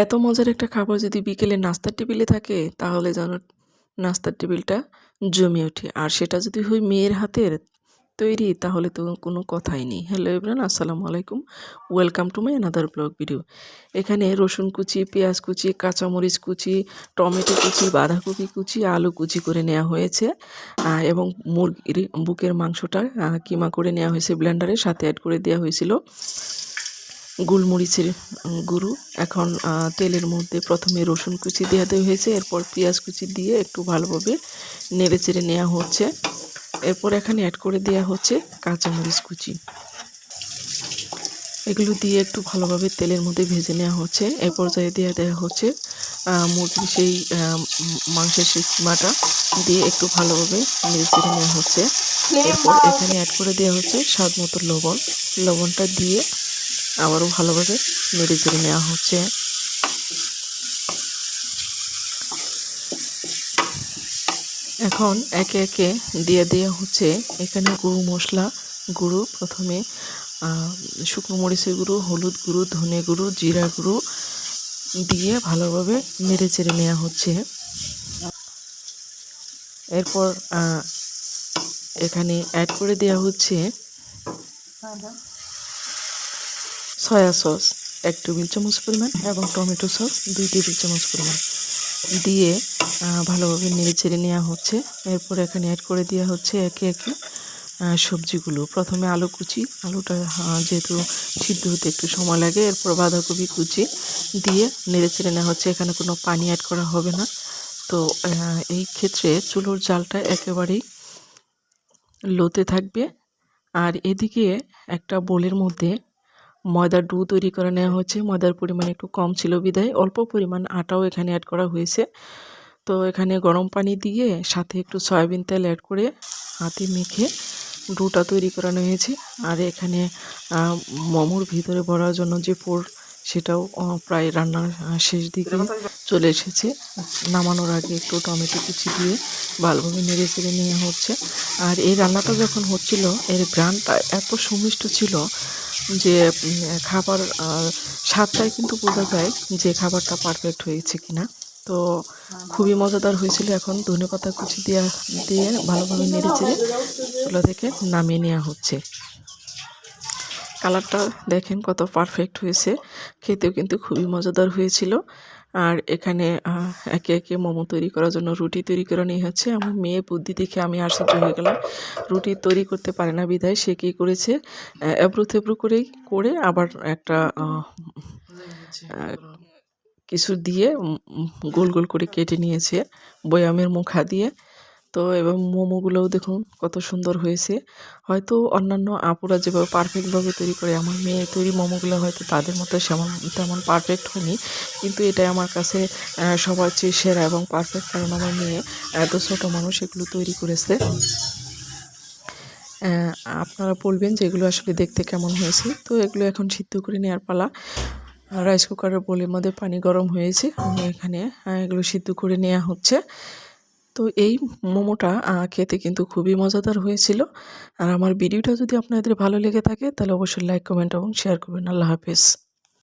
এত মজার একটা খাবার যদি বিকেলে নাস্তার টেবিলে থাকে তাহলে যেন নাস্তার টেবিলটা জমে ওঠে। আর সেটা যদি হয় মেয়ের হাতের তৈরি তাহলে তো কোনো কথাই নেই। হ্যালো এভরিওয়ান, আসসালামু আলাইকুম। Welcome to my another blog video. এখানে রসুন কুচি, পেঁয়াজ কুচি, কাঁচামরিচ কুচি, টমেটো কুচি, বাঁধাকপি কুচি, আলু কুচি করে নেওয়া হয়েছে এবং মুরগির বুকের মাংসটা কিমা করে নেওয়া হয়েছে ব্লেন্ডারে, সাথে অ্যাড করে দেওয়া হয়েছিল গোলমরিচের গুঁড়ো। এখন তেলের মধ্যে প্রথমে রসুন কুচি দেওয়া হয়েছে, এরপর পেঁয়াজ কুচি দিয়ে একটু ভালোভাবে নেড়ে চেড়ে নেওয়া হচ্ছে। এরপর এখানে অ্যাড করে দেওয়া হচ্ছে কাঁচামরিচ কুচি। এগুলো দিয়ে একটু ভালোভাবে তেলের মধ্যে ভেজে নেওয়া হচ্ছে। এই পর্যায়ে দেওয়া হচ্ছে মুরগির সেই মাংসের সেই কিমাটা দিয়ে একটু ভালোভাবে নেড়ে চেড়ে নেওয়া হচ্ছে। এরপর এখানে অ্যাড করে দেওয়া হচ্ছে স্বাদ মতো লবণ। লবণটা দিয়ে আবারও ভালোভাবে নেড়ে চেড়ে নেওয়া হচ্ছে। এখন একে একে দিয়ে দেওয়া হচ্ছে এখানে গুঁড়ো মশলা গুঁড়ো। প্রথমে শুকনো মরিচের গুঁড়ো, হলুদ গুঁড়ো, ধনে গুঁড়ো, জিরা গুঁড়ো দিয়ে ভালোভাবে নেড়ে চেড়ে নেওয়া হচ্ছে। এরপর এখানে অ্যাড করে দেওয়া হচ্ছে সয়া সস 1 টেবিল চামচ পরিমাণ এবং টমেটো সস 2 টেবিল চামচ পরিমাণ দিয়ে ভালোভাবে নেড়ে চেড়ে নেওয়া হচ্ছে। এরপর এখানে অ্যাড করে দেওয়া হচ্ছে একে একে সবজিগুলো। প্রথমে আলু কুচি, আলুটা যেহেতু সিদ্ধ হতে একটু সময় লাগে। এরপর বাঁধাকপি কুচি দিয়ে নেড়ে চেড়ে নেওয়া হচ্ছে। এখানে কোনো পানি অ্যাড করা হবে না। তো এই ক্ষেত্রে চুলোর জালটা একেবারেই লোতে থাকবে। আর এদিকে একটা বোলের মধ্যে ময়দার ডো তৈরি করে নেওয়া হচ্ছে। ময়দার পরিমাণ একটু কম ছিল বিধায় অল্প পরিমাণ আটাও এখানে অ্যাড করা হয়েছে। তো এখানে গরম পানি দিয়ে সাথে একটু সয়াবিন তেল অ্যাড করে হাতে মেখে ডোটা তৈরি করানো হয়েছে। আর এখানে মোমোর ভিতরে ভরার জন্য যে পুর, সেটাও প্রায় রান্নার শেষ দিকে চলে এসেছে। নামানোর আগে একটু টমেটো কুচি দিয়ে ভালোভাবে নেড়ে চেড়ে নেওয়া হচ্ছে। আর এই রান্নাটা যখন হচ্ছিল এর ঘ্রাণটা এত সুমিষ্ট ছিল যে খাবার স্বাদটাই কিন্তু বোঝা যায় যে খাবারটা পারফেক্ট হয়েছে কিনা। তো খুবই মজাদার হয়েছিল। এখন ধনেপাতা কুচি দিয়ে ভালোভাবে নেড়ে চেড়ে চুলা থেকে নামিয়ে নেওয়া হচ্ছে। কালারটা দেখেন কত পারফেক্ট হয়েছে, খেতেও কিন্তু খুবই মজাদার হয়েছিল। আর এখানে একে একে মোমো তৈরি করার জন্য রুটি তৈরি করে নিয়ে হচ্ছে। আমার মেয়ে বুদ্ধি দেখে আমি আশ্চর্য হয়ে গেলাম। রুটি তৈরি করতে পারে না বিধায় সে কী করেছে, এবড়ো থেবড়ো করে আবার একটা কিছু দিয়ে গোল গোল করে কেটে নিয়েছে বয়ামের মুখা দিয়ে। তো এবং মোমোগুলোও দেখুন কত সুন্দর হয়েছে। হয়তো অন্যান্য আপুরা যেভাবে পারফেক্টভাবে তৈরি করে, আমার মেয়ে তৈরি মোমোগুলো হয়তো তাদের মতো তেমন পারফেক্ট হয়নি, কিন্তু এটাই আমার কাছে সবার চেয়ে সেরা এবং পারফেক্ট। কারণ আমার মেয়ে এত ছোটো মানুষ এগুলো তৈরি করেছে। আপনারা বলবেন যে এগুলো আসলে দেখতে কেমন হয়েছে। তো এগুলো এখন সিদ্ধ করে নেওয়ার পালা। রাইস কুকারের বোলের মধ্যে পানি গরম হয়েছে, আমি এখানে এগুলো সিদ্ধ করে নেওয়া হচ্ছে। তো এই মোমোটা খেতে কিন্তু খুবই মজাদার হয়েছিল। আর আমার ভিডিওটা যদি আপনাদের ভালো লেগে থাকে তাহলে অবশ্যই লাইক, কমেন্ট এবং শেয়ার করবেন। আল্লাহ হাফেজ।